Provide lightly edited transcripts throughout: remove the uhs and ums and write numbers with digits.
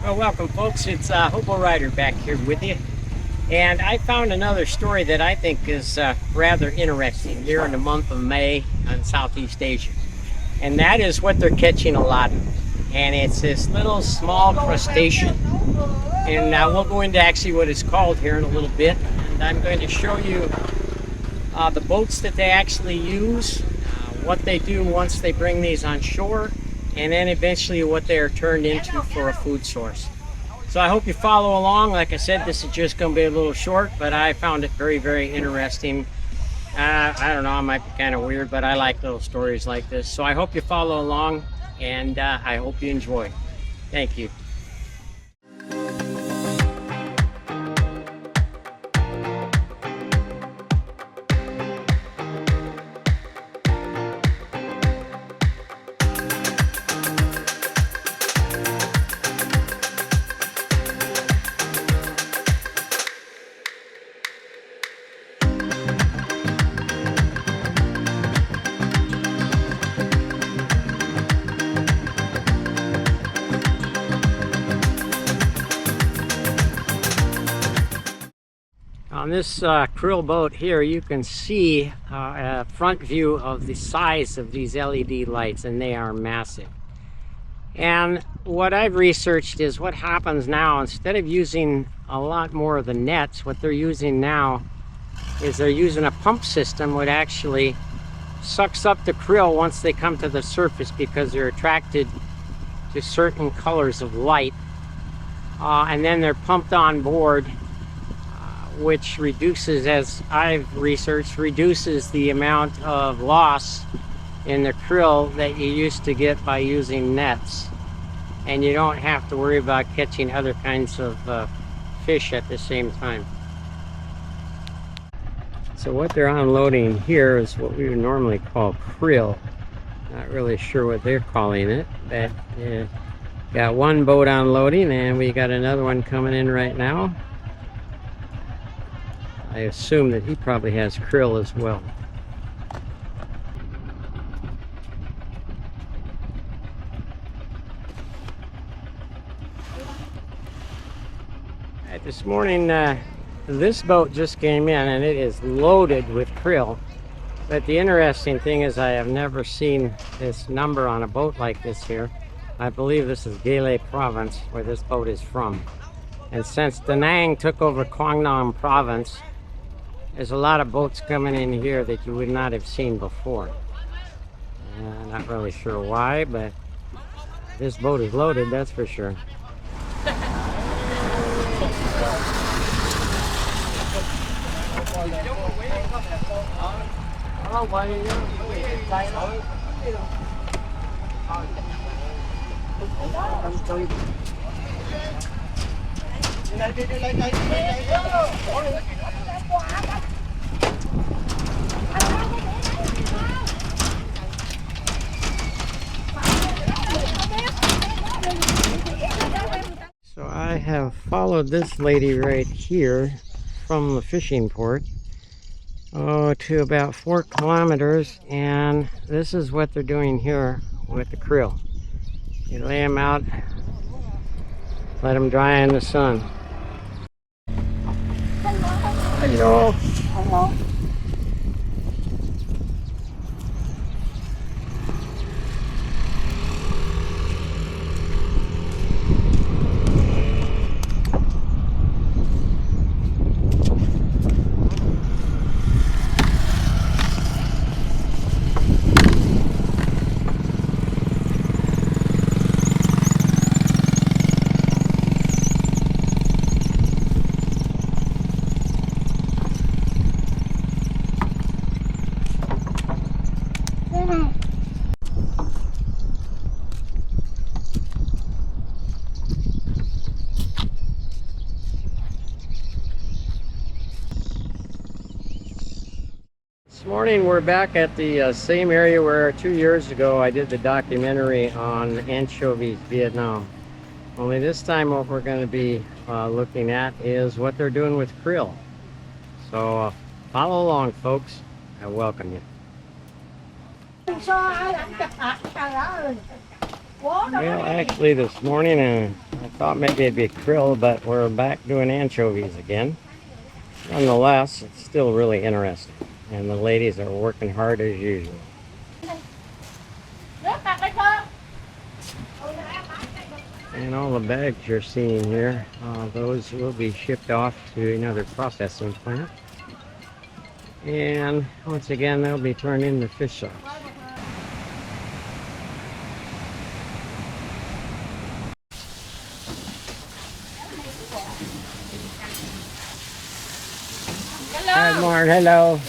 Well, welcome folks. It's Hbob Rider back here with you. And I found another story that I think is rather interesting here in the month of May in Southeast Asia. And that is what they're catching a lot of. And it's this little small crustacean. And we'll go into actually what it's called here in a little bit. And I'm going to show you the boats that they actually use, what they do once they bring these on shore, and then eventually what they are turned into for a food source. So I hope you follow along. Like I said, this is just going to be a little short, but I found it very, very interesting. I don't know, it might be kind of weird, but I like little stories like this. So I hope you follow along, and I hope you enjoy. Thank you. On this krill boat here, you can see a front view of the size of these LED lights, and they are massive. And what I've researched is what happens now, instead of using a lot more of the nets, what they're using now is they're using a pump system which actually sucks up the krill once they come to the surface, because they're attracted to certain colors of light, and then they're pumped on board, which reduces, as I've researched, reduces the amount of loss in the krill that you used to get by using nets. And you don't have to worry about catching other kinds of fish at the same time. So what they're unloading here is what we would normally call krill. Not really sure what they're calling it, but got one boat unloading, and we got another one coming in right now. I assume that he probably has krill as well. This morning, this boat just came in, and it is loaded with krill. But the interesting thing is I have never seen this number on a boat like this here. I believe this is Gale province, where this boat is from. And since Da Nang took over Quang province, there's a lot of boats coming in here that you would not have seen before. Not really sure why, but this boat is loaded, that's for sure. So I have followed this lady right here from the fishing port to about 4 kilometers, and this is what they're doing here with the krill. You lay them out, let them dry in the sun. Hello. Hello. This morning we're back at the same area where 2 years ago I did the documentary on anchovies, Vietnam. Only this time what we're going to be looking at is what they're doing with krill. So follow along, folks. I welcome you. Well, actually this morning I thought maybe it'd be krill, but we're back doing anchovies again. Nonetheless, it's still really interesting, and the ladies are working hard as usual. And all the bags you're seeing here, those will be shipped off to another processing plant. And once again, they'll be turned into fish sauce. Hi, Mark. Hello.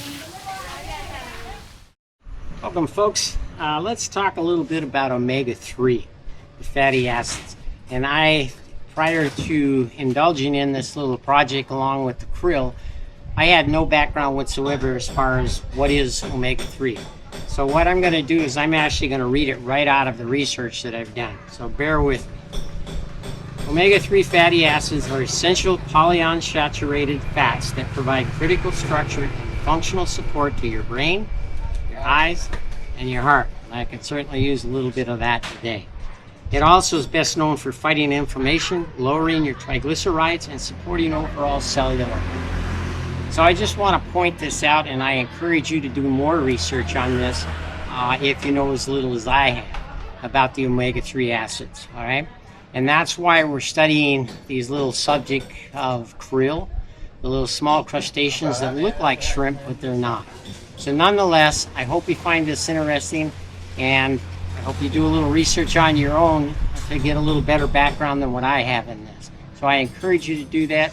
Welcome, folks. Let's talk a little bit about omega-3, the fatty acids. And prior to indulging in this little project along with the krill, I had no background whatsoever as far as what is omega-3. So what I'm going to do is I'm actually going to read it right out of the research that I've done. So bear with me. Omega-3 fatty acids are essential polyunsaturated fats that provide critical structure and functional support to your brain, your eyes, and your heart. I could certainly use a little bit of that today. It also is best known for fighting inflammation, lowering your triglycerides, and supporting overall cellular health. So I just want to point this out, and I encourage you to do more research on this if you know as little as I have about the omega-3 acids, all right? And that's why we're studying these little subject of krill, the little small crustaceans that look like shrimp, but they're not. So nonetheless, I hope you find this interesting, and I hope you do a little research on your own to get a little better background than what I have in this. So I encourage you to do that.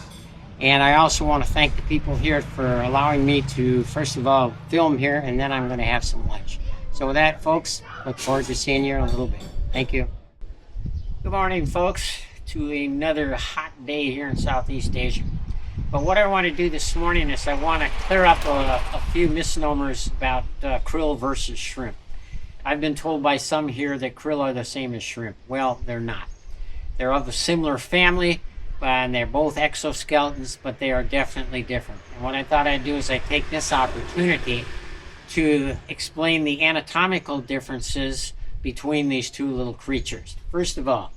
And I also want to thank the people here for allowing me to, first of all, film here, and then I'm going to have some lunch. So with that, folks, look forward to seeing you in a little bit. Thank you. Good morning, folks, to another hot day here in Southeast Asia. But what I want to do this morning is I want to clear up a few misnomers about krill versus shrimp. I've been told by some here that krill are the same as shrimp. Well, they're not. They're of a similar family, and they're both exoskeletons, but they are definitely different. And what I thought I'd do is I'd take this opportunity to explain the anatomical differences between these two little creatures. First of all,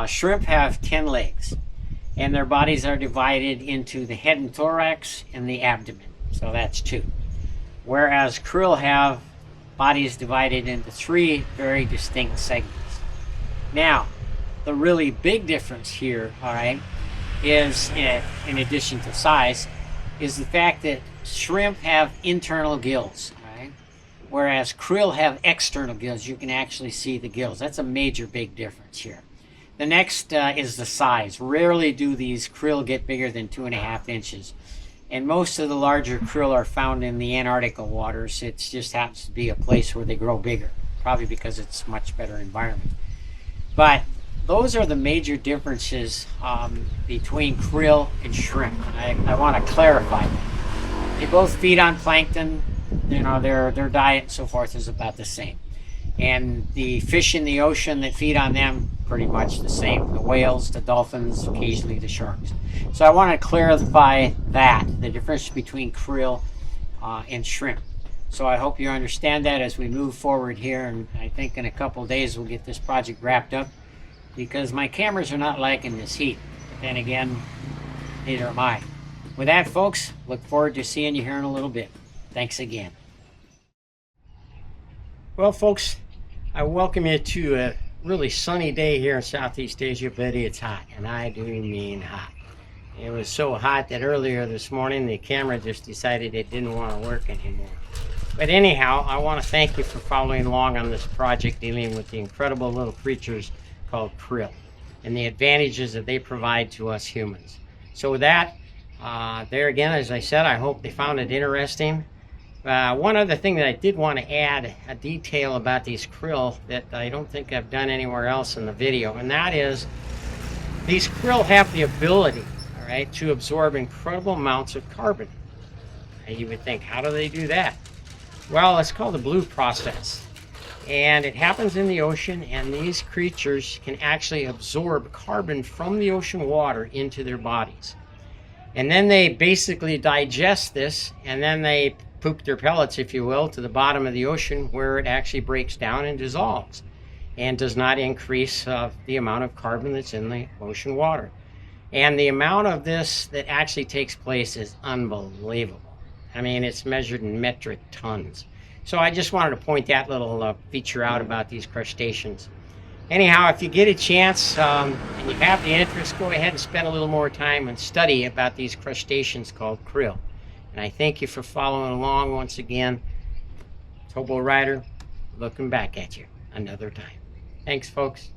shrimp have 10 legs, and their bodies are divided into the head and thorax and the abdomen. So that's 2. Whereas krill have bodies divided into 3 very distinct segments. Now, the really big difference here, all right, is, in addition to size, is the fact that shrimp have internal gills, all right, whereas krill have external gills. You can actually see the gills. That's a major big difference here. The next is the size. Rarely do these krill get bigger than 2.5 inches. And most of the larger krill are found in the Antarctica waters. It just happens to be a place where they grow bigger, probably because it's a much better environment. But those are the major differences between krill and shrimp. I want to clarify that. They both feed on plankton. You know, their diet and so forth is about the same. And the fish in the ocean that feed on them, pretty much the same. The whales, the dolphins, occasionally the sharks. So I want to clarify that, the difference between krill and shrimp. So I hope you understand that as we move forward here, and I think in a couple of days we'll get this project wrapped up, because my cameras are not liking this heat. But then again, neither am I. With that, folks, look forward to seeing you here in a little bit. Thanks again. Well, folks, I welcome you to a really sunny day here in Southeast Asia, but it's hot, and I do mean hot. It was so hot that earlier this morning the camera just decided it didn't want to work anymore. But anyhow, I want to thank you for following along on this project dealing with the incredible little creatures called krill and the advantages that they provide to us humans. So with that, there again, as I said, I hope they found it interesting. One other thing that I did want to add a detail about these krill that I don't think I've done anywhere else in the video, and that is these krill have the ability, all right, to absorb incredible amounts of carbon. And you would think, how do they do that? Well, it's called the blue process, and it happens in the ocean, and these creatures can actually absorb carbon from the ocean water into their bodies. And then they basically digest this, and then they poop their pellets, if you will, to the bottom of the ocean, where it actually breaks down and dissolves. and does not increase the amount of carbon that's in the ocean water. And the amount of this that actually takes place is unbelievable. I mean, it's measured in metric tons. So I just wanted to point that little feature out about these crustaceans. Anyhow, if you get a chance and you have the interest, go ahead and spend a little more time and study about these crustaceans called krill. And I thank you for following along once again. It's Hbob Rider looking back at you another time. Thanks, folks.